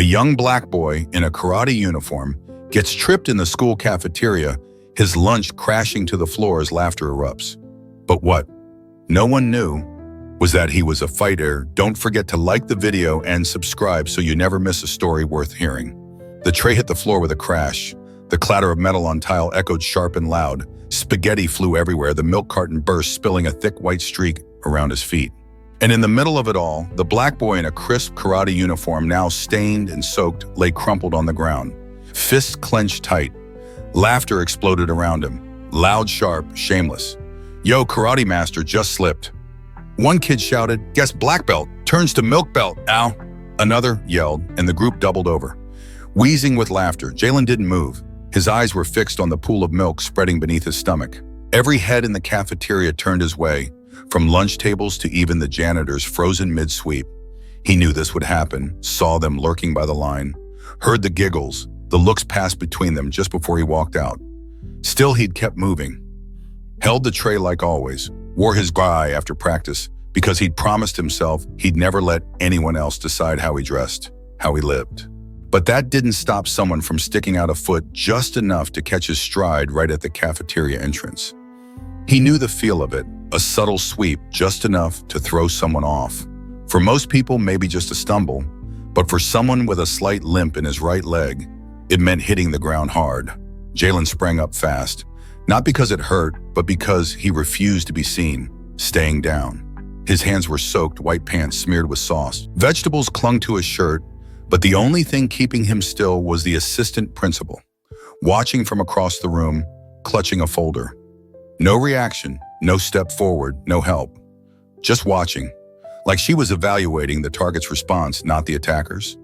A young black boy in a karate uniform gets tripped in the school cafeteria, his lunch crashing to the floor as laughter erupts. But what no one knew was that he was a fighter. Don't forget to like the video and subscribe so you never miss a story worth hearing. The tray hit the floor with a crash. The clatter of metal on tile echoed sharp and loud. Spaghetti flew everywhere. The milk carton burst, spilling a thick white streak around his feet. And in the middle of it all, the black boy in a crisp karate uniform, now stained and soaked, lay crumpled on the ground, fists clenched tight. Laughter exploded around him, loud, sharp, shameless. "Yo, karate master just slipped." One kid shouted, "Guess black belt turns to milk belt, ow." Another yelled, and the group doubled over. Wheezing with laughter, Jalen didn't move. His eyes were fixed on the pool of milk spreading beneath his stomach. Every head in the cafeteria turned his way, from lunch tables to even the janitors frozen mid-sweep. He knew this would happen, saw them lurking by the line, heard the giggles, the looks pass between them just before he walked out. Still, he'd kept moving. Held the tray like always, wore his guy after practice, because he'd promised himself he'd never let anyone else decide how he dressed, how he lived. But that didn't stop someone from sticking out a foot just enough to catch his stride right at the cafeteria entrance. He knew the feel of it, a subtle sweep, just enough to throw someone off. For most people, maybe just a stumble, but for someone with a slight limp in his right leg, it meant hitting the ground hard. Jalen sprang up fast, not because it hurt, but because he refused to be seen, staying down. His hands were soaked, white pants smeared with sauce. Vegetables clung to his shirt, but the only thing keeping him still was the assistant principal, watching from across the room, clutching a folder. No reaction, no step forward, no help. Just watching, like she was evaluating the target's response, not the attacker's.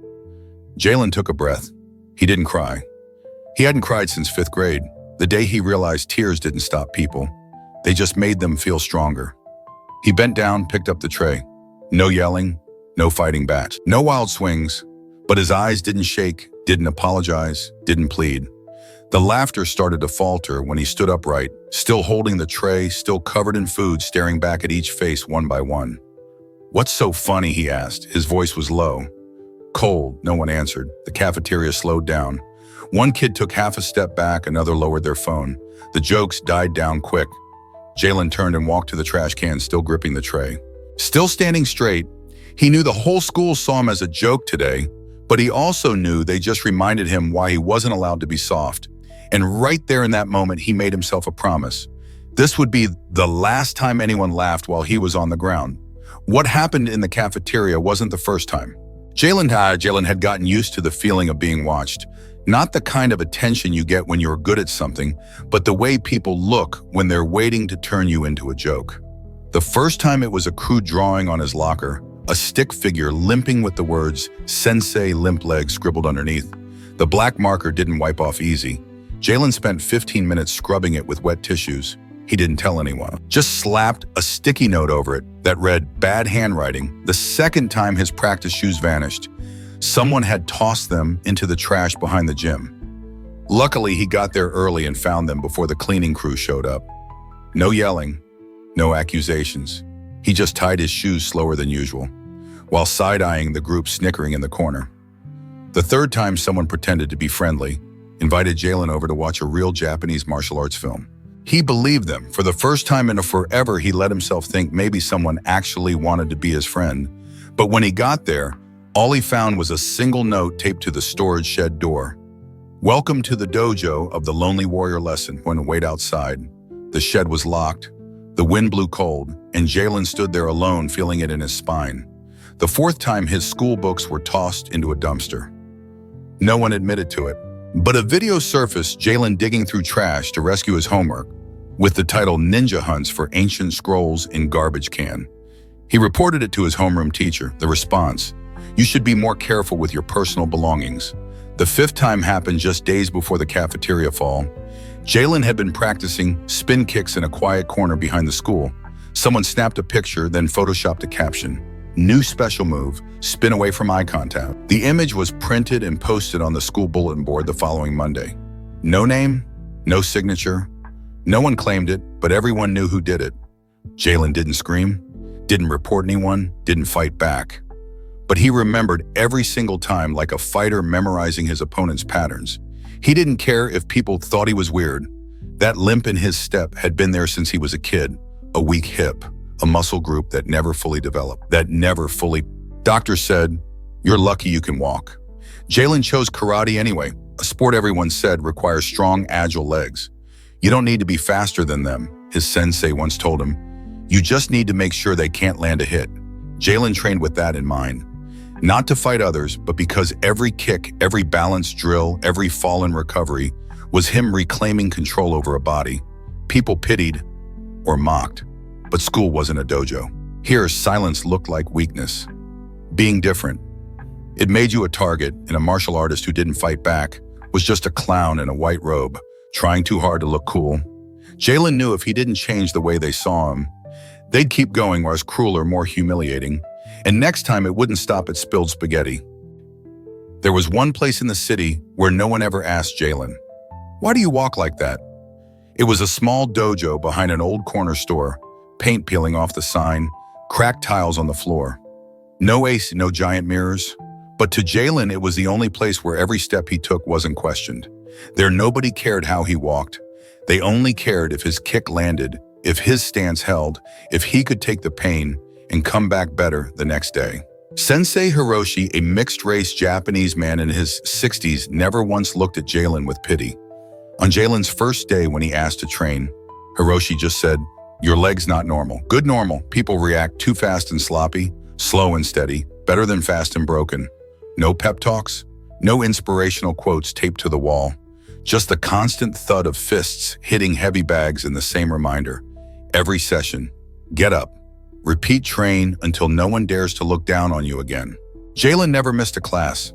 Jalen took a breath. He didn't cry. He hadn't cried since 5th grade, the day he realized tears didn't stop people. They just made them feel stronger. He bent down, picked up the tray. No yelling, no fighting back, no wild swings, but his eyes didn't shake, didn't apologize, didn't plead. The laughter started to falter when he stood upright, still holding the tray, still covered in food, staring back at each face one by one. "What's so funny?" he asked. His voice was low. Cold, no one answered. The cafeteria slowed down. One kid took half a step back, another lowered their phone. The jokes died down quick. Jalen turned and walked to the trash can, still gripping the tray. Still standing straight, he knew the whole school saw him as a joke today, but he also knew they just reminded him why he wasn't allowed to be soft. And right there in that moment, he made himself a promise. This would be the last time anyone laughed while he was on the ground. What happened in the cafeteria wasn't the first time. Jalen had gotten used to the feeling of being watched. Not the kind of attention you get when you're good at something, but the way people look when they're waiting to turn you into a joke. The first time it was a crude drawing on his locker, a stick figure limping with the words "Sensei Limp Leg" scribbled underneath. The black marker didn't wipe off easy. Jalen spent 15 minutes scrubbing it with wet tissues. He didn't tell anyone. Just slapped a sticky note over it that read "bad handwriting" the second time his practice shoes vanished. Someone had tossed them into the trash behind the gym. Luckily, he got there early and found them before the cleaning crew showed up. No yelling, no accusations. He just tied his shoes slower than usual, while side-eyeing the group snickering in the corner. The third time someone pretended to be friendly, invited Jalen over to watch a real Japanese martial arts film. He believed them. For the first time in forever, he let himself think maybe someone actually wanted to be his friend. But when he got there, all he found was a single note taped to the storage shed door. "Welcome to the dojo of the Lonely Warrior lesson when wait outside." The shed was locked. The wind blew cold, and Jalen stood there alone, feeling it in his spine. The fourth time, his school books were tossed into a dumpster. No one admitted to it, but a video surfaced, Jalen digging through trash to rescue his homework, with the title "Ninja Hunts for Ancient Scrolls in Garbage Can." He reported it to his homeroom teacher. The response: "You should be more careful with your personal belongings." The fifth time happened just days before the cafeteria fall. Jalen had been practicing spin kicks in a quiet corner behind the school. Someone snapped a picture, then photoshopped a caption. "New special move, spin away from eye contact." The image was printed and posted on the school bulletin board the following Monday. No name, no signature. No one claimed it, but everyone knew who did it. Jalen didn't scream, didn't report anyone, didn't fight back. but he remembered every single time like a fighter memorizing his opponent's patterns. He didn't care if people thought he was weird. That limp in his step had been there since he was a kid, a weak hip, a muscle group that never fully developed, Doctor said, "You're lucky you can walk." Jalen chose karate anyway, a sport everyone said requires strong, agile legs. "You don't need to be faster than them," his sensei once told him. "You just need to make sure they can't land a hit." Jalen trained with that in mind. Not to fight others, but because every kick, every balance drill, every fall and recovery was him reclaiming control over a body. People pitied or mocked, but school wasn't a dojo. Here, silence looked like weakness. Being different. It made you a target, and a martial artist who didn't fight back was just a clown in a white robe, trying too hard to look cool. Jalen knew if he didn't change the way they saw him, they'd keep going where it's crueler, more humiliating, and next time it wouldn't stop at spilled spaghetti. There was one place in the city where no one ever asked Jalen, "Why do you walk like that?" It was a small dojo behind an old corner store, paint peeling off the sign, cracked tiles on the floor. No ace, no giant mirrors. But to Jalen, it was the only place where every step he took wasn't questioned. There, nobody cared how he walked. They only cared if his kick landed, if his stance held, if he could take the pain and come back better the next day. Sensei Hiroshi, a mixed-race Japanese man in his 60s, never once looked at Jalen with pity. On Jalen's first day when he asked to train, Hiroshi just said, "Your leg's not normal." Good normal. People react too fast and sloppy, slow and steady, better than fast and broken. No pep talks, no inspirational quotes taped to the wall. Just the constant thud of fists hitting heavy bags and the same reminder. Every session, get up, repeat, train until no one dares to look down on you again. Jalen never missed a class.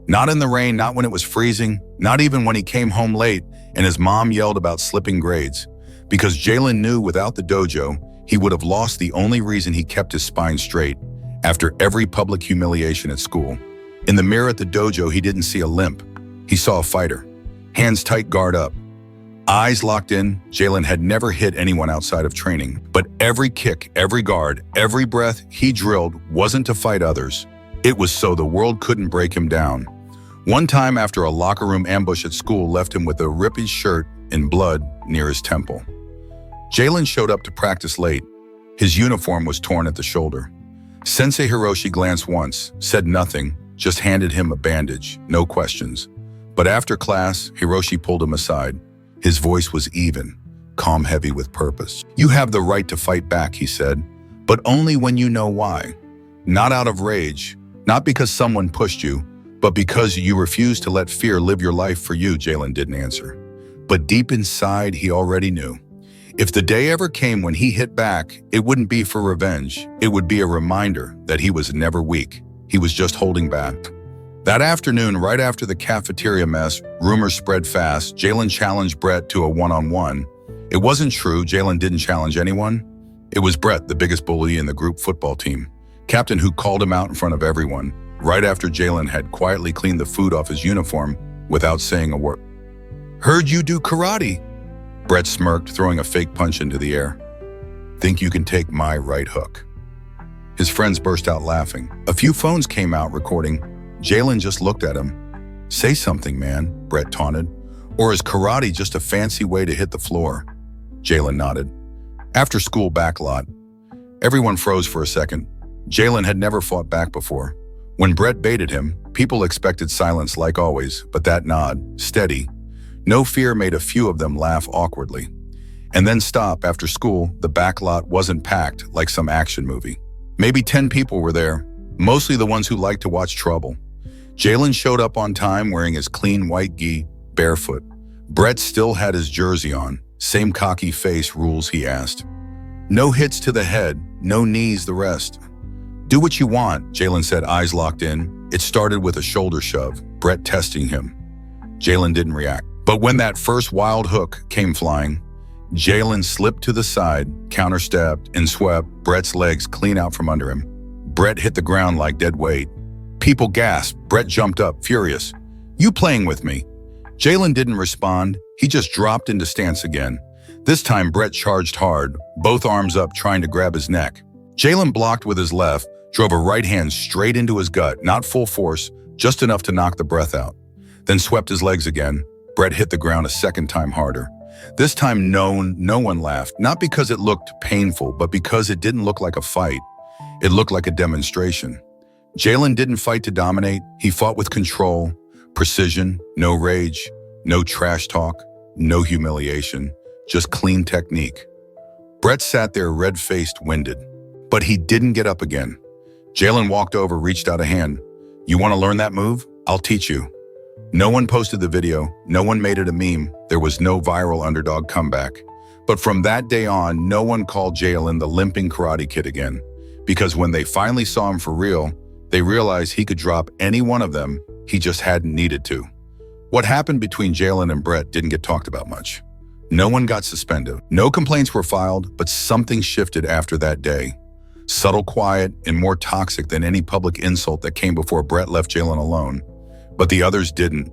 Not in the rain, not when it was freezing, not even when he came home late and his mom yelled about slipping grades. Because Jalen knew without the dojo, he would have lost the only reason he kept his spine straight after every public humiliation at school. In the mirror at the dojo, he didn't see a limp. He saw a fighter. Hands tight, guard up. Eyes locked in. Jalen had never hit anyone outside of training. But every kick, every guard, every breath he drilled wasn't to fight others. It was so the world couldn't break him down. One time after a locker room ambush at school left him with a ripped shirt in blood near his temple. Jalen showed up to practice late. His uniform was torn at the shoulder. Sensei Hiroshi glanced once, said nothing, just handed him a bandage, no questions. But after class, Hiroshi pulled him aside. His voice was even, calm, heavy with purpose. "You have the right to fight back," he said, "but only when you know why. Not out of rage, not because someone pushed you, but because you refuse to let fear live your life for you." Jalen didn't answer. But deep inside, he already knew. If the day ever came when he hit back, it wouldn't be for revenge. It would be a reminder that he was never weak. He was just holding back. That afternoon, right after the cafeteria mess, rumors spread fast. Jalen challenged Brett to a one-on-one. It wasn't true. Jalen didn't challenge anyone. It was Brett, the biggest bully in the group football team, captain who called him out in front of everyone, right after Jalen had quietly cleaned the food off his uniform without saying a word. "Heard you do karate." Brett smirked, throwing a fake punch into the air. "Think you can take my right hook?" His friends burst out laughing. A few phones came out recording. Jalen just looked at him. "Say something, man," Brett taunted. "Or is karate just a fancy way to hit the floor?" Jalen nodded. After school backlot. Everyone froze for a second. Jalen had never fought back before. When Brett baited him, people expected silence like always, but that nod, steady, no fear, made a few of them laugh awkwardly. And then stop. After school, the backlot wasn't packed like some action movie. Maybe 10 people were there, mostly the ones who liked to watch trouble. Jalen showed up on time wearing his clean white gi, barefoot. Brett still had his jersey on. Same cocky face. "Rules?" he asked. "No hits to the head, no knees the rest." "Do what you want," Jalen said, eyes locked in. It started with a shoulder shove, Brett testing him. Jalen didn't react. But when that first wild hook came flying, Jalen slipped to the side, counter-stabbed, and swept Brett's legs clean out from under him. Brett hit the ground like dead weight. People gasped. Brett jumped up, furious. "You playing with me?" Jalen didn't respond. He just dropped into stance again. This time, Brett charged hard, both arms up trying to grab his neck. Jalen blocked with his left, drove a right hand straight into his gut, not full force, just enough to knock the breath out. Then swept his legs again. Brett hit the ground a second time harder. This time no one laughed, not because it looked painful, but because it didn't look like a fight. It looked like a demonstration. Jalen didn't fight to dominate. He fought with control, precision, no rage, no trash talk, no humiliation, just clean technique. Brett sat there red-faced, winded. But he didn't get up again. Jalen walked over, reached out a hand. "You want to learn that move? I'll teach you." No one posted the video. No one made it a meme. There was no viral underdog comeback. But from that day on, no one called Jalen the limping karate kid again. Because when they finally saw him for real, they realized he could drop any one of them. He just hadn't needed to. What happened between Jalen and Brett didn't get talked about much. No one got suspended. No complaints were filed, but something shifted after that day. Subtle, quiet, and more toxic than any public insult that came before Brett left Jalen alone. But the others didn't.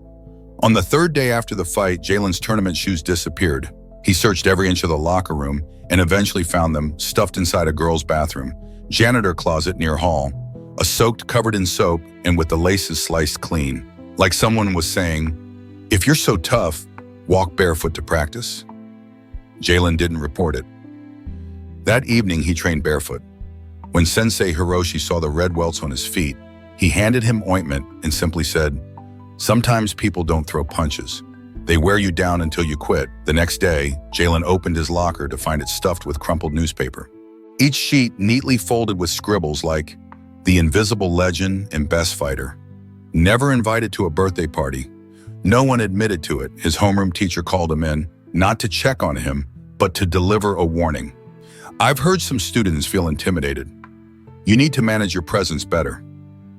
On the third day after the fight, Jalen's tournament shoes disappeared. He searched every inch of the locker room and eventually found them stuffed inside a girl's bathroom, janitor closet near hall, a soaked, covered in soap, and with the laces sliced clean. Like someone was saying, "If you're so tough, walk barefoot to practice." Jalen didn't report it. That evening, he trained barefoot. When Sensei Hiroshi saw the red welts on his feet, he handed him ointment and simply said, "Sometimes people don't throw punches. They wear you down until you quit." The next day, Jalen opened his locker to find it stuffed with crumpled newspaper. Each sheet neatly folded with scribbles like, "The Invisible Legend and Best Fighter." Never invited to a birthday party. No one admitted to it. His homeroom teacher called him in, not to check on him, but to deliver a warning. "I've heard some students feel intimidated. You need to manage your presence better."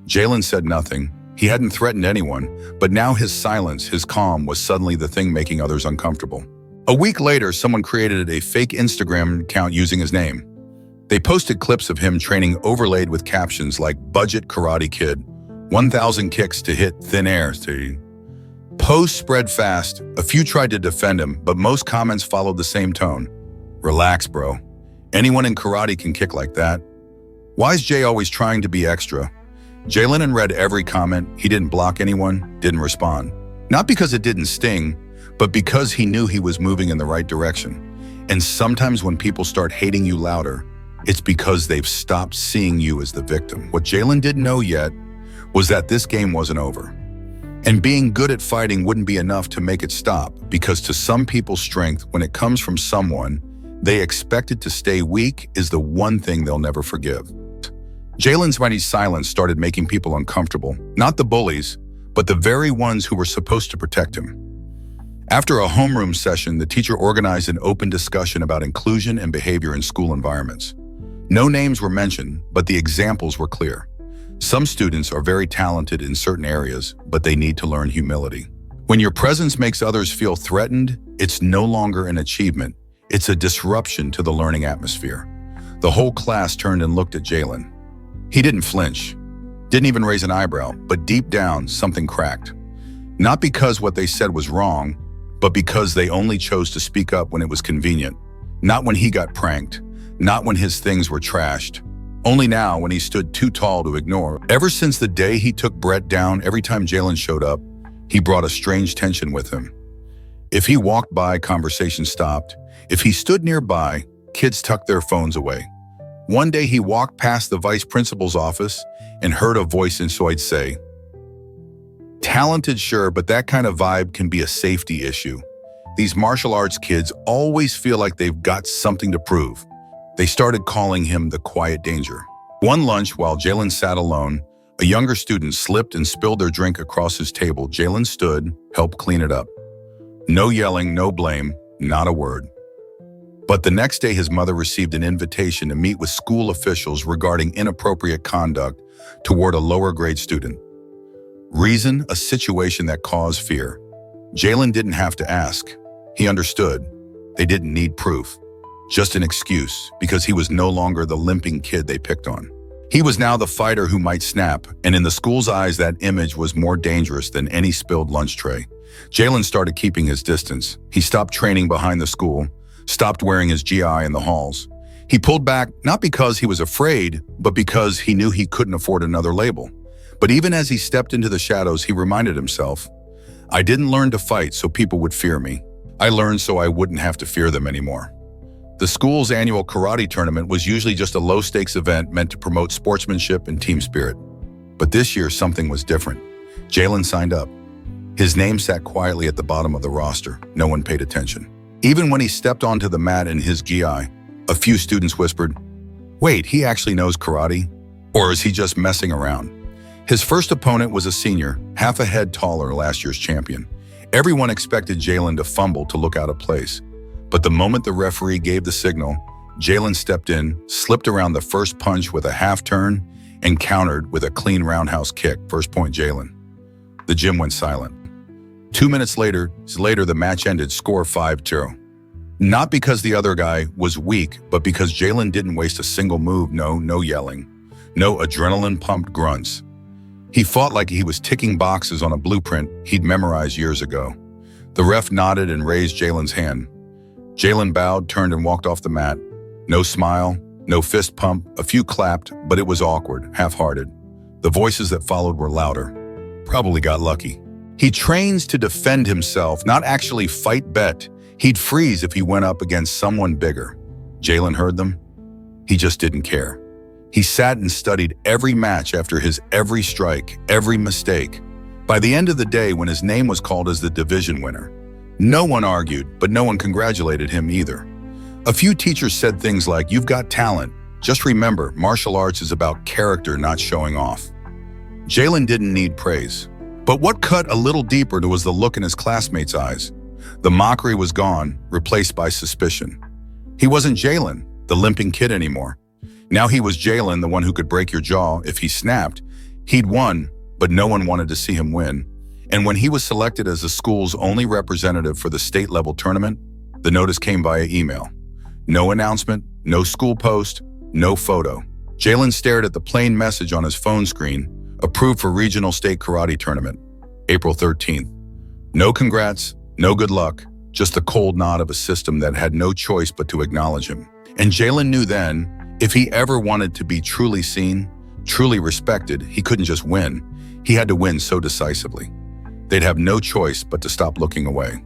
Jalen said nothing. He hadn't threatened anyone, but now his silence, his calm, was suddenly the thing making others uncomfortable. A week later, someone created a fake Instagram account using his name. They posted clips of him training overlaid with captions like "Budget Karate Kid," 1,000 kicks to hit thin air. Posts spread fast. A few tried to defend him, but most comments followed the same tone. "Relax, bro. Anyone in karate can kick like that. Why is Jay always trying to be extra?" Jalen read every comment. He didn't block anyone, didn't respond. Not because it didn't sting, but because he knew he was moving in the right direction. And sometimes when people start hating you louder, it's because they've stopped seeing you as the victim. What Jalen didn't know yet was that this game wasn't over. And being good at fighting wouldn't be enough to make it stop, because to some people's strength, when it comes from someone they expected to stay weak, is the one thing they'll never forgive. Jalen's mighty silence started making people uncomfortable. Not the bullies, but the very ones who were supposed to protect him. After a homeroom session, the teacher organized an open discussion about inclusion and behavior in school environments. No names were mentioned, but the examples were clear. Some students are very talented in certain areas, but they need to learn humility. When your presence makes others feel threatened, it's no longer an achievement. It's a disruption to the learning atmosphere. The whole class turned and looked at Jalen. He didn't flinch, didn't even raise an eyebrow, but deep down, something cracked. Not because what they said was wrong, but because they only chose to speak up when it was convenient. Not when he got pranked, not when his things were trashed. Only now, when he stood too tall to ignore. Ever since the day he took Brett down, every time Jalen showed up, he brought a strange tension with him. If he walked by, conversation stopped. If he stood nearby, kids tucked their phones away. One day he walked past the vice principal's office and heard a voice inside say, "Talented, sure, but that kind of vibe can be a safety issue. These martial arts kids always feel like they've got something to prove." They started calling him the quiet danger. One lunch, while Jalen sat alone, a younger student slipped and spilled their drink across his table. Jalen stood, helped clean it up. No yelling, no blame, not a word. But the next day, his mother received an invitation to meet with school officials regarding inappropriate conduct toward a lower grade student. Reason, a situation that caused fear. Jalen didn't have to ask. He understood. They didn't need proof. Just an excuse, because he was no longer the limping kid they picked on. He was now the fighter who might snap, and in the school's eyes, that image was more dangerous than any spilled lunch tray. Jalen started keeping his distance. He stopped training behind the school, stopped wearing his GI in the halls. He pulled back not because he was afraid, but because he knew he couldn't afford another label. But even as he stepped into the shadows, he reminded himself, I didn't learn to fight so people would fear me. I learned so I wouldn't have to fear them anymore. The school's annual karate tournament was usually just a low-stakes event meant to promote sportsmanship and team spirit. But this year, something was different. Jalen signed up. His name sat quietly at the bottom of the roster. No one paid attention. Even when he stepped onto the mat in his gi, a few students whispered, wait, he actually knows karate? Or is he just messing around? His first opponent was a senior, half a head taller, last year's champion. Everyone expected Jalen to fumble to look out of place. But the moment the referee gave the signal, Jalen stepped in, slipped around the first punch with a half turn, and countered with a clean roundhouse kick. First point, Jalen. The gym went silent. 2 minutes later, the match ended, score 5-2. Not because the other guy was weak, but because Jalen didn't waste a single move. No yelling. No adrenaline-pumped grunts. He fought like he was ticking boxes on a blueprint he'd memorized years ago. The ref nodded and raised Jalen's hand. Jalen bowed, turned, and walked off the mat. No smile, no fist pump, a few clapped, but it was awkward, half-hearted. The voices that followed were louder. Probably got lucky. He trains to defend himself, not actually fight bet. He'd freeze if he went up against someone bigger. Jalen heard them. He just didn't care. He sat and studied every match after his every strike, every mistake. By the end of the day, when his name was called as the division winner, no one argued, but no one congratulated him either. A few teachers said things like, you've got talent. Just remember, martial arts is about character, not showing off. Jalen didn't need praise. But what cut a little deeper was the look in his classmates' eyes. The mockery was gone, replaced by suspicion. He wasn't Jalen, the limping kid, anymore. Now he was Jalen, the one who could break your jaw if he snapped. He'd won, but no one wanted to see him win. And when he was selected as the school's only representative for the state-level tournament, the notice came via email. No announcement, no school post, no photo. Jalen stared at the plain message on his phone screen, approved for regional state karate tournament, April 13th. No congrats, no good luck, just the cold nod of a system that had no choice but to acknowledge him. And Jalen knew then, if he ever wanted to be truly seen, truly respected, he couldn't just win. He had to win so decisively. They'd have no choice but to stop looking away.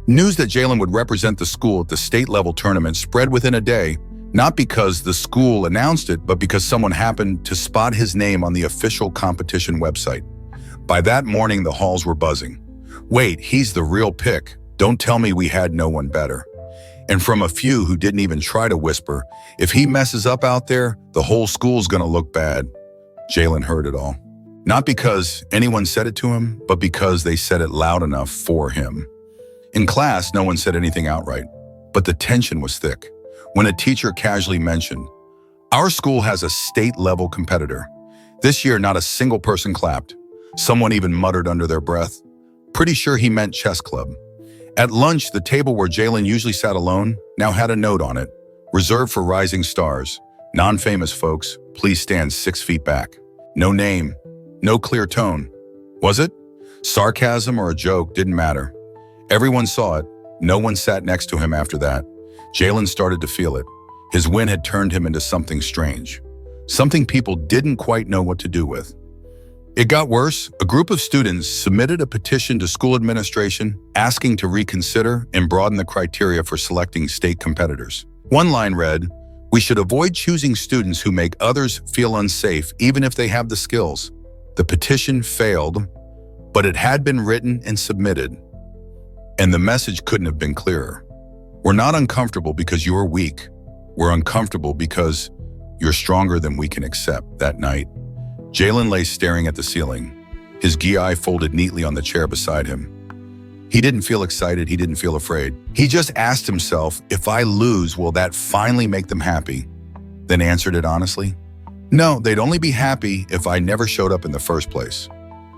News that Jalen would represent the school at the state-level tournament spread within a day, not because the school announced it, but because someone happened to spot his name on the official competition website. By that morning, the halls were buzzing. Wait, he's the real pick. Don't tell me we had no one better. And from a few who didn't even try to whisper, if he messes up out there, the whole school's gonna look bad. Jalen heard it all. Not because anyone said it to him, but because they said it loud enough for him. In class, no one said anything outright, but the tension was thick. When a teacher casually mentioned, our school has a state-level competitor. This year, not a single person clapped. Someone even muttered under their breath. Pretty sure he meant chess club. At lunch, the table where Jalen usually sat alone now had a note on it, reserved for rising stars. Non-famous folks, please stand 6 feet back. No name, no clear tone. Was it? Sarcasm or a joke didn't matter. Everyone saw it. No one sat next to him after that. Jalen started to feel it. His win had turned him into something strange, something people didn't quite know what to do with. It got worse. A group of students submitted a petition to school administration asking to reconsider and broaden the criteria for selecting state competitors. One line read, we should avoid choosing students who make others feel unsafe even if they have the skills. The petition failed, but it had been written and submitted. And the message couldn't have been clearer. We're not uncomfortable because you're weak. We're uncomfortable because you're stronger than we can accept. That night, Jalen lay staring at the ceiling, his gi folded neatly on the chair beside him. He didn't feel excited, he didn't feel afraid. He just asked himself, if I lose, will that finally make them happy? Then answered it honestly. No, they'd only be happy if I never showed up in the first place.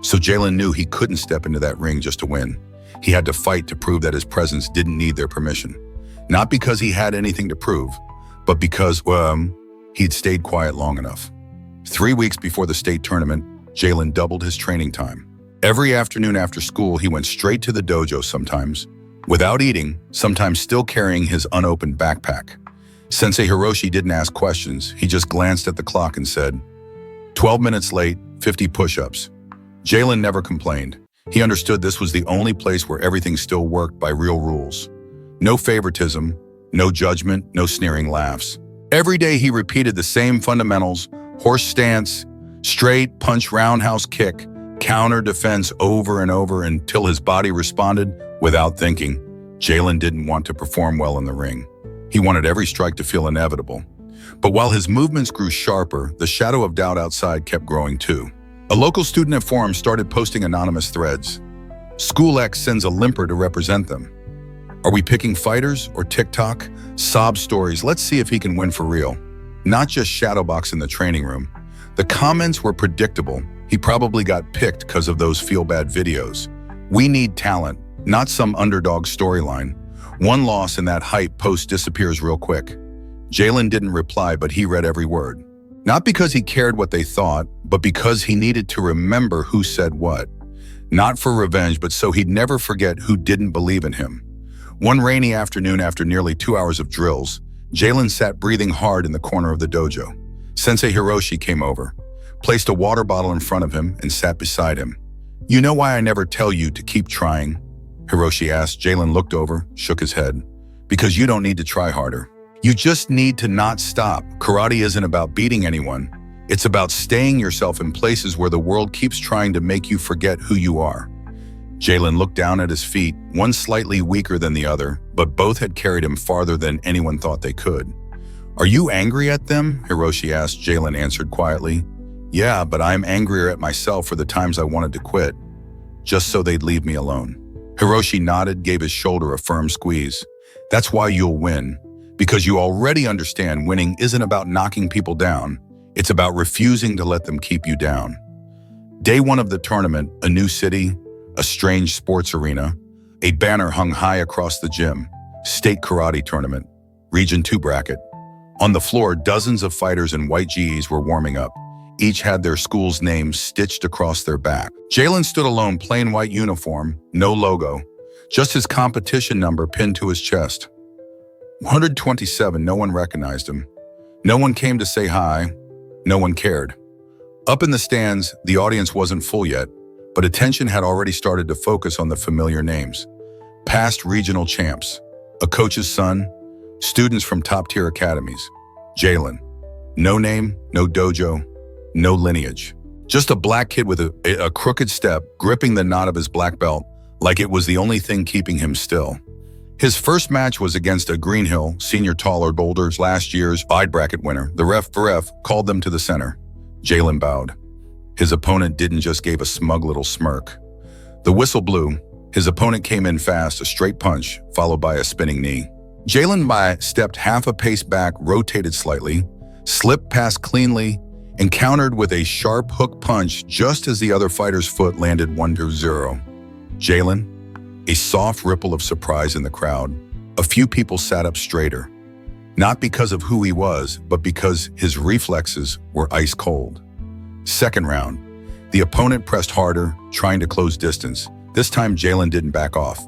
So Jalen knew he couldn't step into that ring just to win. He had to fight to prove that his presence didn't need their permission. Not because he had anything to prove, but because, he'd stayed quiet long enough. 3 weeks before the state tournament, Jalen doubled his training time. Every afternoon after school, he went straight to the dojo sometimes, without eating, sometimes still carrying his unopened backpack. Sensei Hiroshi didn't ask questions. He just glanced at the clock and said, 12 minutes late, 50 push-ups. Jalen never complained. He understood this was the only place where everything still worked by real rules. No favoritism, no judgment, no sneering laughs. Every day he repeated the same fundamentals: horse stance, straight, punch, roundhouse kick, counter, defense, over and over until his body responded without thinking. Jalen didn't want to perform well in the ring. He wanted every strike to feel inevitable. But while his movements grew sharper, the shadow of doubt outside kept growing too. A local student at Forum started posting anonymous threads. School X sends a limper to represent them. Are we picking fighters or TikTok? Sob stories, let's see if he can win for real. Not just shadowbox in the training room. The comments were predictable. He probably got picked because of those feel-bad videos. We need talent, not some underdog storyline. One loss in that hype post disappears real quick. Jalen didn't reply, but he read every word. Not because he cared what they thought, but because he needed to remember who said what. Not for revenge, but so he'd never forget who didn't believe in him. One rainy afternoon after nearly 2 hours of drills, Jalen sat breathing hard in the corner of the dojo. Sensei Hiroshi came over, placed a water bottle in front of him, and sat beside him. You know why I never tell you to keep trying? Hiroshi asked. Jalen looked over, shook his head. Because you don't need to try harder. You just need to not stop. Karate isn't about beating anyone. It's about staying yourself in places where the world keeps trying to make you forget who you are. Jalen looked down at his feet, one slightly weaker than the other, but both had carried him farther than anyone thought they could. Are you angry at them? Hiroshi asked. Jalen answered quietly. Yeah, but I'm angrier at myself for the times I wanted to quit, just so they'd leave me alone. Hiroshi nodded, gave his shoulder a firm squeeze. That's why you'll win. Because you already understand winning isn't about knocking people down. It's about refusing to let them keep you down. Day one of the tournament, a new city, a strange sports arena, a banner hung high across the gym. State Karate Tournament, Region 2 bracket. On the floor, dozens of fighters in white GEs were warming up. Each had their school's name stitched across their back. Jalen stood alone, plain white uniform, no logo, just his competition number pinned to his chest. 127, no one recognized him. No one came to say hi. No one cared. Up in the stands, the audience wasn't full yet, but attention had already started to focus on the familiar names. Past regional champs, a coach's son, students from top-tier academies. Jalen. No name, no dojo, no lineage. Just a black kid with a crooked step, gripping the knot of his black belt like it was the only thing keeping him still. His first match was against a Greenhill, senior taller boulders, last year's wide bracket winner. The ref called them to the center. Jalen bowed. His opponent didn't just give a smug little smirk. The whistle blew. His opponent came in fast, a straight punch, followed by a spinning knee. Jalen stepped half a pace back, rotated slightly, slipped past cleanly, and countered with a sharp hook punch just as the other fighter's foot landed 1-0. Jalen, a soft ripple of surprise in the crowd. A few people sat up straighter, not because of who he was, but because his reflexes were ice cold. Second round, the opponent pressed harder, trying to close distance. This time, Jalen didn't back off.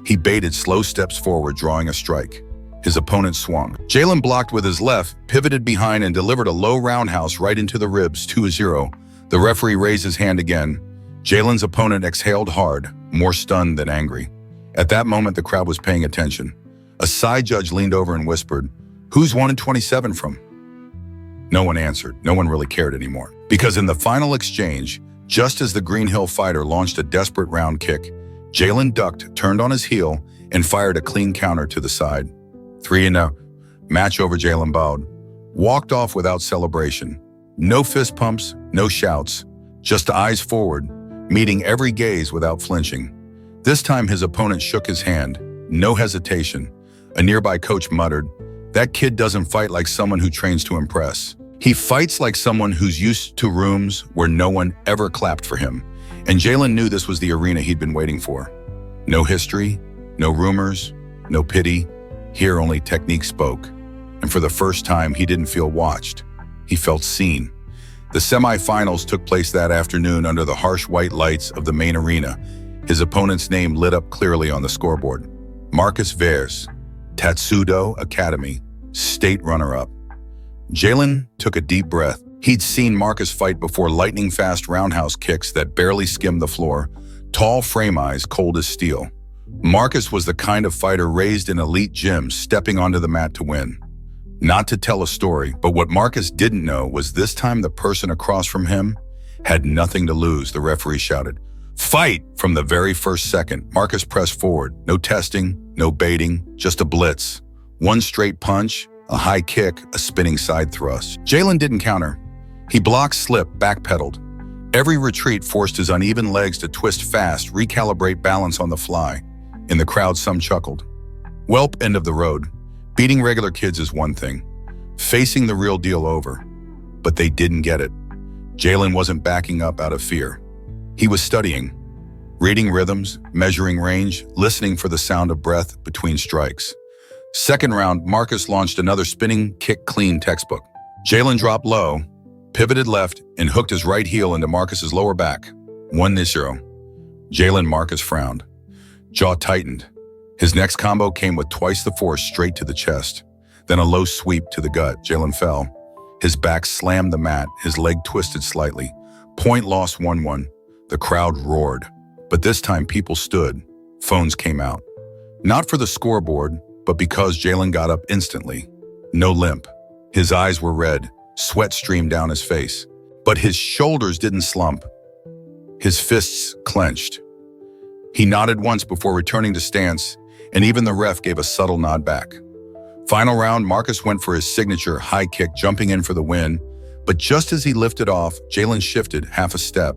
He baited slow steps forward, drawing a strike. His opponent swung. Jalen blocked with his left, pivoted behind, and delivered a low roundhouse right into the ribs, 2-0. The referee raised his hand again. Jalen's opponent exhaled hard, more stunned than angry. At that moment, the crowd was paying attention. A side judge leaned over and whispered, "Who's 1-27 from?" No one answered. No one really cared anymore. Because in the final exchange, just as the Greenhill fighter launched a desperate round kick, Jalen ducked, turned on his heel, and fired a clean counter to the side. 3-0. Match over. Jalen bowed. Walked off without celebration. No fist pumps, no shouts, just eyes forward, meeting every gaze without flinching. This time his opponent shook his hand. No hesitation. A nearby coach muttered, "That kid doesn't fight like someone who trains to impress. He fights like someone who's used to rooms where no one ever clapped for him." And Jalen knew this was the arena he'd been waiting for. No history, no rumors, no pity. Here only technique spoke. And for the first time, he didn't feel watched. He felt seen. The semifinals took place that afternoon under the harsh white lights of the main arena. His opponent's name lit up clearly on the scoreboard. Marcus Vers, Tatsudo Academy, state runner-up. Jalen took a deep breath. He'd seen Marcus fight before, lightning-fast roundhouse kicks that barely skimmed the floor, tall frame eyes cold as steel. Marcus was the kind of fighter raised in elite gyms, stepping onto the mat to win. Not to tell a story, but what Marcus didn't know was this time the person across from him had nothing to lose. The referee shouted, "Fight!" From the very first second. Marcus pressed forward. No testing, no baiting, just a blitz. One straight punch, a high kick, a spinning side thrust. Jalen didn't counter. He blocked, slipped, backpedaled. Every retreat forced his uneven legs to twist fast, recalibrate balance on the fly. In the crowd, some chuckled. Welp, end of the road. Beating regular kids is one thing. Facing the real deal over. But they didn't get it. Jalen wasn't backing up out of fear. He was studying, reading rhythms, measuring range, listening for the sound of breath between strikes. Second round, Marcus launched another spinning kick clean textbook. Jalen dropped low, pivoted left, and hooked his right heel into Marcus's lower back. 1-0. Jalen Marcus frowned. Jaw tightened. His next combo came with twice the force straight to the chest. Then a low sweep to the gut. Jalen fell. His back slammed the mat, his leg twisted slightly. Point loss 1-1. The crowd roared. But this time people stood. Phones came out. Not for the scoreboard, but because Jalen got up instantly. No limp. His eyes were red. Sweat streamed down his face. But his shoulders didn't slump. His fists clenched. He nodded once before returning to stance, and even the ref gave a subtle nod back. Final round, Marcus went for his signature high kick, jumping in for the win. But just as he lifted off, Jalen shifted half a step.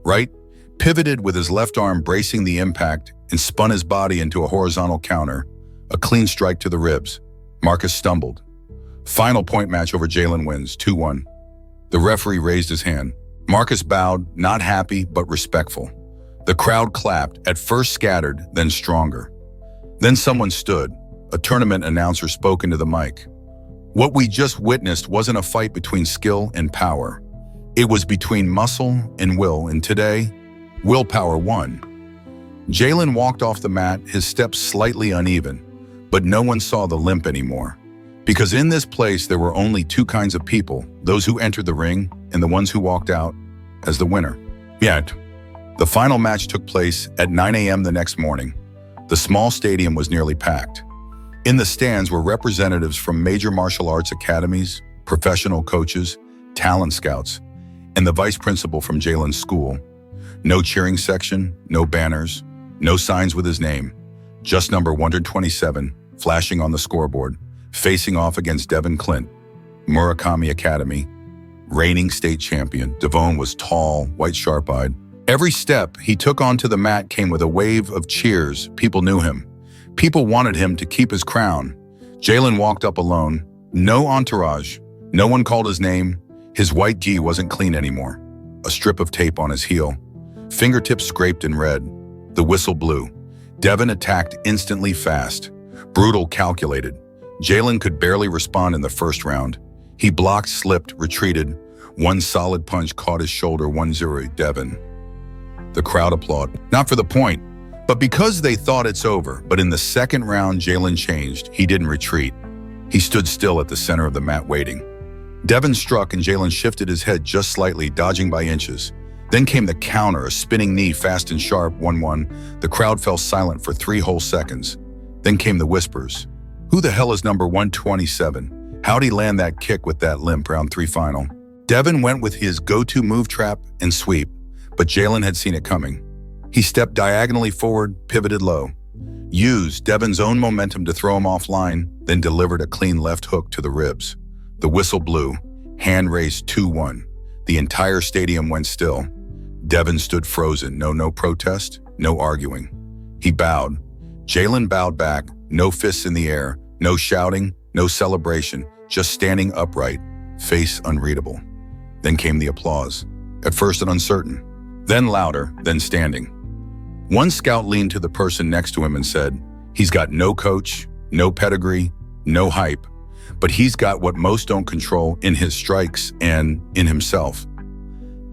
Right, pivoted with his left arm bracing the impact, and spun his body into a horizontal counter. A clean strike to the ribs. Marcus stumbled. Final point match over. Jalen wins, 2-1. The referee raised his hand. Marcus bowed, not happy, but respectful. The crowd clapped, at first scattered, then stronger. Then someone stood. A tournament announcer spoke into the mic. What we just witnessed wasn't a fight between skill and power. It was between muscle and will, and today, willpower won. Jalen walked off the mat, his steps slightly uneven, but no one saw the limp anymore. Because in this place, there were only two kinds of people, those who entered the ring and the ones who walked out as the winner. Yet, the final match took place at 9 a.m. the next morning. The small stadium was nearly packed. In the stands were representatives from major martial arts academies, professional coaches, talent scouts, and the vice principal from Jalen's school. No cheering section, no banners, no signs with his name. Just number 127, flashing on the scoreboard, facing off against Devin Clint, Murakami Academy, reigning state champion. Devon was tall, white sharp-eyed. Every step he took onto the mat came with a wave of cheers. People knew him. People wanted him to keep his crown. Jalen walked up alone. No entourage. No one called his name. His white gi wasn't clean anymore. A strip of tape on his heel. Fingertips scraped and red. The whistle blew. Devin attacked instantly, fast. Brutal, calculated. Jalen could barely respond in the first round. He blocked, slipped, retreated. One solid punch caught his shoulder. 1-0, Devin. The crowd applauded. Not for the point, but because they thought it's over. But in the second round, Jalen changed. He didn't retreat. He stood still at the center of the mat waiting. Devin struck and Jalen shifted his head just slightly, dodging by inches. Then came the counter, a spinning knee, fast and sharp, 1-1. The crowd fell silent for 3 whole seconds. Then came the whispers. Who the hell is number 127? How'd he land that kick with that limp? Round 3 final. Devin went with his go-to move, trap and sweep, but Jalen had seen it coming. He stepped diagonally forward, pivoted low, used Devin's own momentum to throw him offline, then delivered a clean left hook to the ribs. The whistle blew, hand raised 2-1. The entire stadium went still. Devin stood frozen, no protest, no arguing. He bowed. Jalen bowed back, no fists in the air, no shouting, no celebration, just standing upright, face unreadable. Then came the applause, at first an uncertain, then louder, then standing. One scout leaned to the person next to him and said, "He's got no coach, no pedigree, no hype, but he's got what most don't control in his strikes and in himself."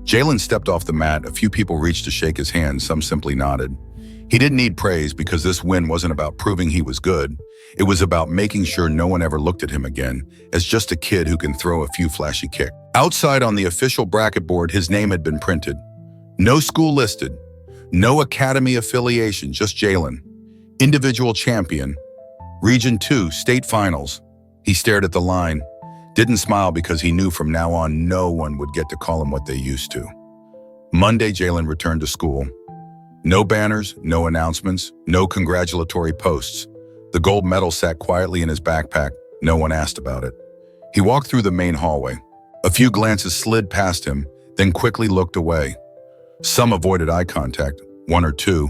Jalen stepped off the mat. A few people reached to shake his hand, some simply nodded. He didn't need praise because this win wasn't about proving he was good. It was about making sure no one ever looked at him again as just a kid who can throw a few flashy kicks. Outside on the official bracket board, his name had been printed. No school listed, no academy affiliation, just Jalen. Individual champion, Region 2, state finals. He stared at the line, didn't smile because he knew from now on no one would get to call him what they used to. Monday, Jalen returned to school. No banners, no announcements, no congratulatory posts. The gold medal sat quietly in his backpack. No one asked about it. He walked through the main hallway. A few glances slid past him, then quickly looked away. Some avoided eye contact, one or two,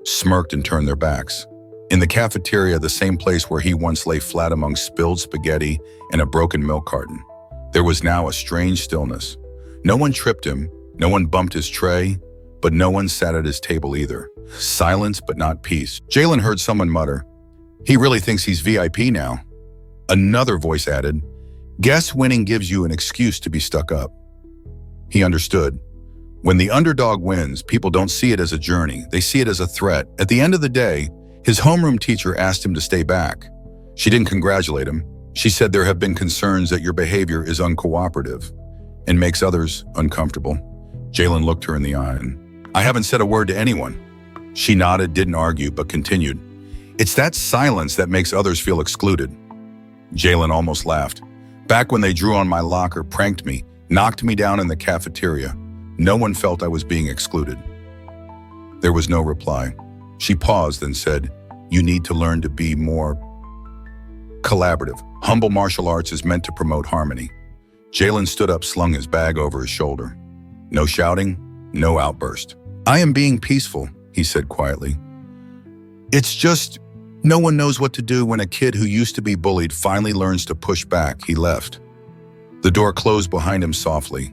smirked and turned their backs. In the cafeteria, the same place where he once lay flat among spilled spaghetti and a broken milk carton, there was now a strange stillness. No one tripped him, no one bumped his tray, but no one sat at his table either. Silence, but not peace. Jalen heard someone mutter, "He really thinks he's VIP now." Another voice added, "Guess winning gives you an excuse to be stuck up." He understood. When the underdog wins, people don't see it as a journey. They see it as a threat. At the end of the day, his homeroom teacher asked him to stay back. She didn't congratulate him. She said there have been concerns that your behavior is uncooperative and makes others uncomfortable. Jalen looked her in the eye. "I haven't said a word to anyone." She nodded, didn't argue, but continued. "It's that silence that makes others feel excluded." Jalen almost laughed. "Back when they drew on my locker, pranked me, knocked me down in the cafeteria, no one felt I was being excluded." There was no reply. She paused and said, "You need to learn to be more collaborative. Humble martial arts is meant to promote harmony." Jalen stood up, slung his bag over his shoulder. No shouting, no outburst. "I am being peaceful," he said quietly. "It's just, no one knows what to do when a kid who used to be bullied finally learns to push back." He left. The door closed behind him softly,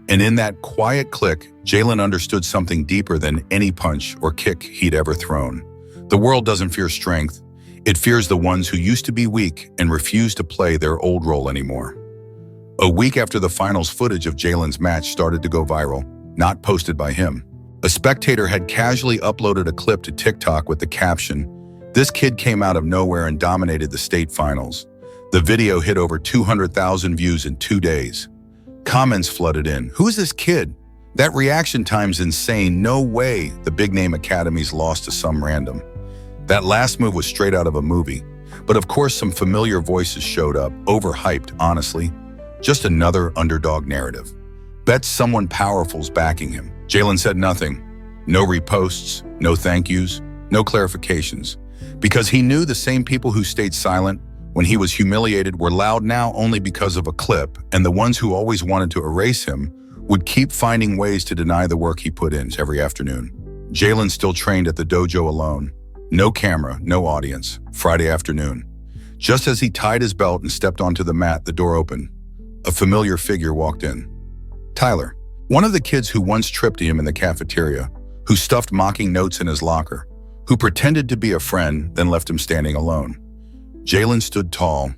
and in that quiet click, Jalen understood something deeper than any punch or kick he'd ever thrown. The world doesn't fear strength. It fears the ones who used to be weak and refuse to play their old role anymore. A week after the finals, footage of Jalen's match started to go viral, not posted by him. A spectator had casually uploaded a clip to TikTok with the caption, "This kid came out of nowhere and dominated the state finals." The video hit over 200,000 views in 2 days. Comments flooded in. "Who is this kid? That reaction time's insane. No way the big-name academies lost to some random. That last move was straight out of a movie." But of course, some familiar voices showed up, overhyped, honestly. Just another underdog narrative. Bet someone powerful's backing him. Jalen said nothing. No reposts, no thank yous, no clarifications. Because he knew the same people who stayed silent when he was humiliated were loud now only because of a clip, and the ones who always wanted to erase him would keep finding ways to deny the work he put in every afternoon. Jalen still trained at the dojo alone. No camera, no audience. Friday afternoon. Just as he tied his belt and stepped onto the mat, the door opened. A familiar figure walked in. Tyler, one of the kids who once tripped him in the cafeteria, who stuffed mocking notes in his locker, who pretended to be a friend, then left him standing alone. Jalen stood tall,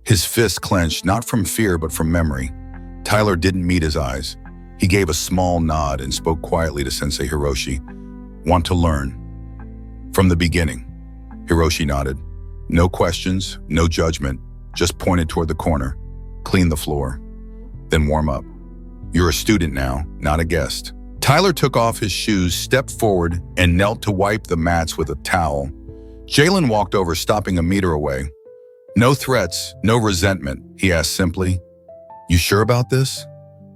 his fists clenched, not from fear but from memory. Tyler didn't meet his eyes. He gave a small nod and spoke quietly to Sensei Hiroshi. "Want to learn?" "From the beginning." Hiroshi nodded. No questions, no judgment, just pointed toward the corner. "Clean the floor, then warm up. You're a student now, not a guest." Tyler took off his shoes, stepped forward, and knelt to wipe the mats with a towel. Jalen walked over, stopping a meter away. "No threats, no resentment," he asked simply. "You sure about this?"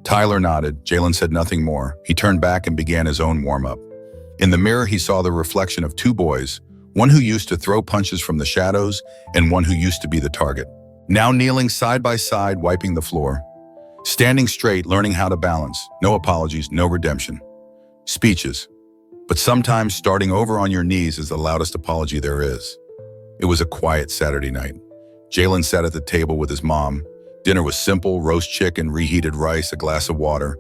Tyler nodded. Jalen said nothing more. He turned back and began his own warm-up. In the mirror, he saw the reflection of two boys, one who used to throw punches from the shadows and one who used to be the target. Now kneeling side by side, wiping the floor. Standing straight, learning how to balance. No apologies, no redemption. Speeches. But sometimes starting over on your knees is the loudest apology there is. It was a quiet Saturday night. Jalen sat at the table with his mom. Dinner was simple: roast chicken, reheated rice, a glass of water.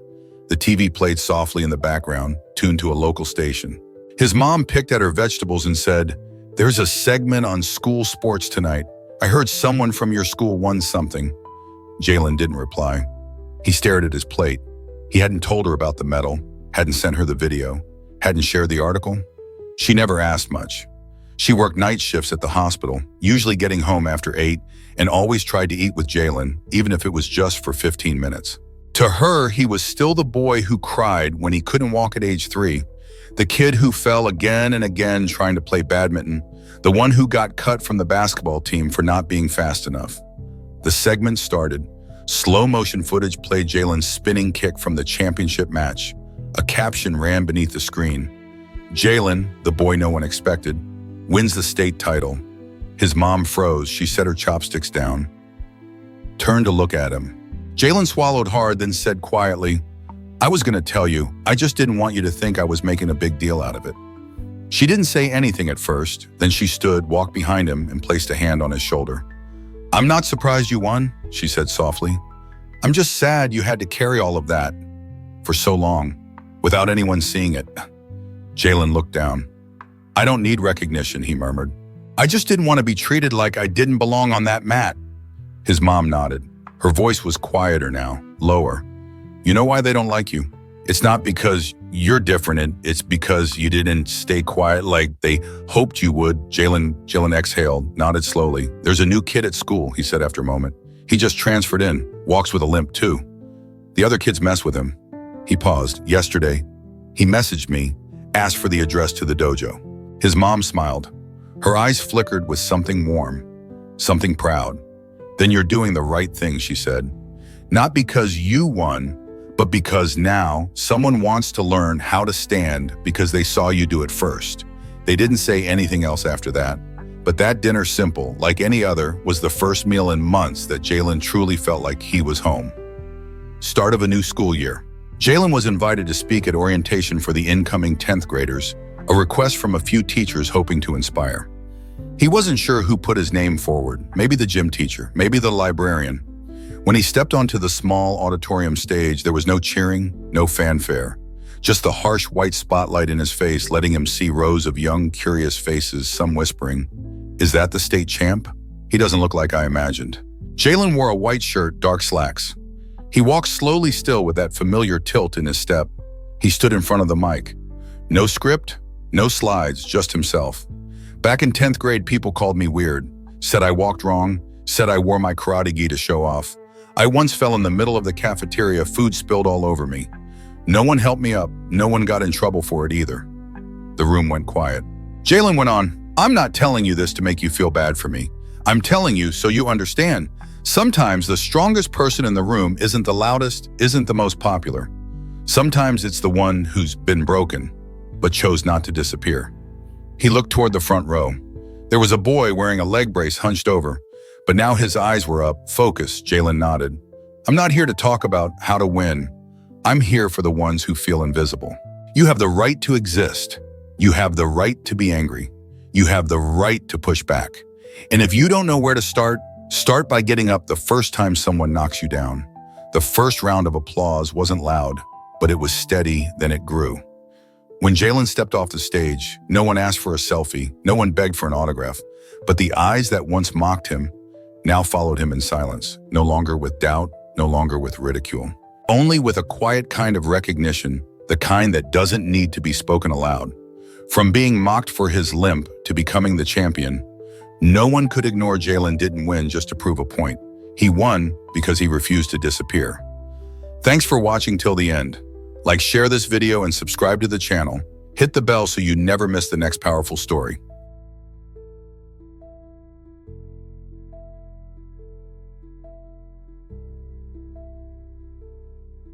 The TV played softly in the background, tuned to a local station. His mom picked at her vegetables and said, "There's a segment on school sports tonight. I heard someone from your school won something." Jalen didn't reply. He stared at his plate. He hadn't told her about the medal, hadn't sent her the video, hadn't shared the article. She never asked much. She worked night shifts at the hospital, usually getting home after 8, and always tried to eat with Jalen, even if it was just for 15 minutes. To her, he was still the boy who cried when he couldn't walk at age 3, the kid who fell again and again trying to play badminton, the one who got cut from the basketball team for not being fast enough. The segment started. Slow motion footage played Jalen's spinning kick from the championship match. A caption ran beneath the screen. Jalen, the boy no one expected, wins the state title. His mom froze. She set her chopsticks down, turned to look at him. Jalen swallowed hard, then said quietly, "I was going to tell you, I just didn't want you to think I was making a big deal out of it." She didn't say anything at first. Then she stood, walked behind him, and placed a hand on his shoulder. "I'm not surprised you won," she said softly. "I'm just sad you had to carry all of that for so long, without anyone seeing it." Jalen looked down. "I don't need recognition," he murmured. "I just didn't want to be treated like I didn't belong on that mat." His mom nodded. Her voice was quieter now, lower. "You know why they don't like you? It's not because you're different, it's because you didn't stay quiet like they hoped you would." Jalen exhaled, nodded slowly. "There's a new kid at school," he said after a moment. "He just transferred in, walks with a limp too. The other kids mess with him." He paused. "Yesterday, he messaged me, asked for the address to the dojo." His mom smiled. Her eyes flickered with something warm, something proud. "Then you're doing the right thing," she said. "Not because you won, but because now someone wants to learn how to stand because they saw you do it first." They didn't say anything else after that. But that dinner, simple, like any other, was the first meal in months that Jalen truly felt like he was home. Start of a new school year. Jalen was invited to speak at orientation for the incoming 10th graders, a request from a few teachers hoping to inspire. He wasn't sure who put his name forward, maybe the gym teacher, maybe the librarian. When he stepped onto the small auditorium stage, there was no cheering, no fanfare, just the harsh white spotlight in his face letting him see rows of young, curious faces, some whispering, "Is that the state champ? He doesn't look like I imagined." Jalen wore a white shirt, dark slacks. He walked slowly still with that familiar tilt in his step. He stood in front of the mic. No script, no slides, just himself. Back in 10th grade, people called me weird, said I walked wrong, said I wore my karate gi to show off. I once fell in the middle of the cafeteria, food spilled all over me. No one helped me up, no one got in trouble for it either. The room went quiet. Jalen went on, "I'm not telling you this to make you feel bad for me. I'm telling you so you understand. Sometimes the strongest person in the room isn't the loudest, isn't the most popular. Sometimes it's the one who's been broken, but chose not to disappear." He looked toward the front row. There was a boy wearing a leg brace hunched over, but now his eyes were up, focused. Jalen nodded. "I'm not here to talk about how to win. I'm here for the ones who feel invisible. You have the right to exist. You have the right to be angry. You have the right to push back. And if you don't know where to start by getting up the first time someone knocks you down." The first round of applause wasn't loud, but it was steady, then it grew. When Jalen stepped off the stage, no one asked for a selfie, no one begged for an autograph, but the eyes that once mocked him now followed him in silence, no longer with doubt, no longer with ridicule. Only with a quiet kind of recognition, the kind that doesn't need to be spoken aloud. From being mocked for his limp to becoming the champion, no one could ignore Jalen didn't win just to prove a point. He won because he refused to disappear. Thanks for watching till the end. Like, share this video and subscribe to the channel. Hit the bell so you never miss the next powerful story.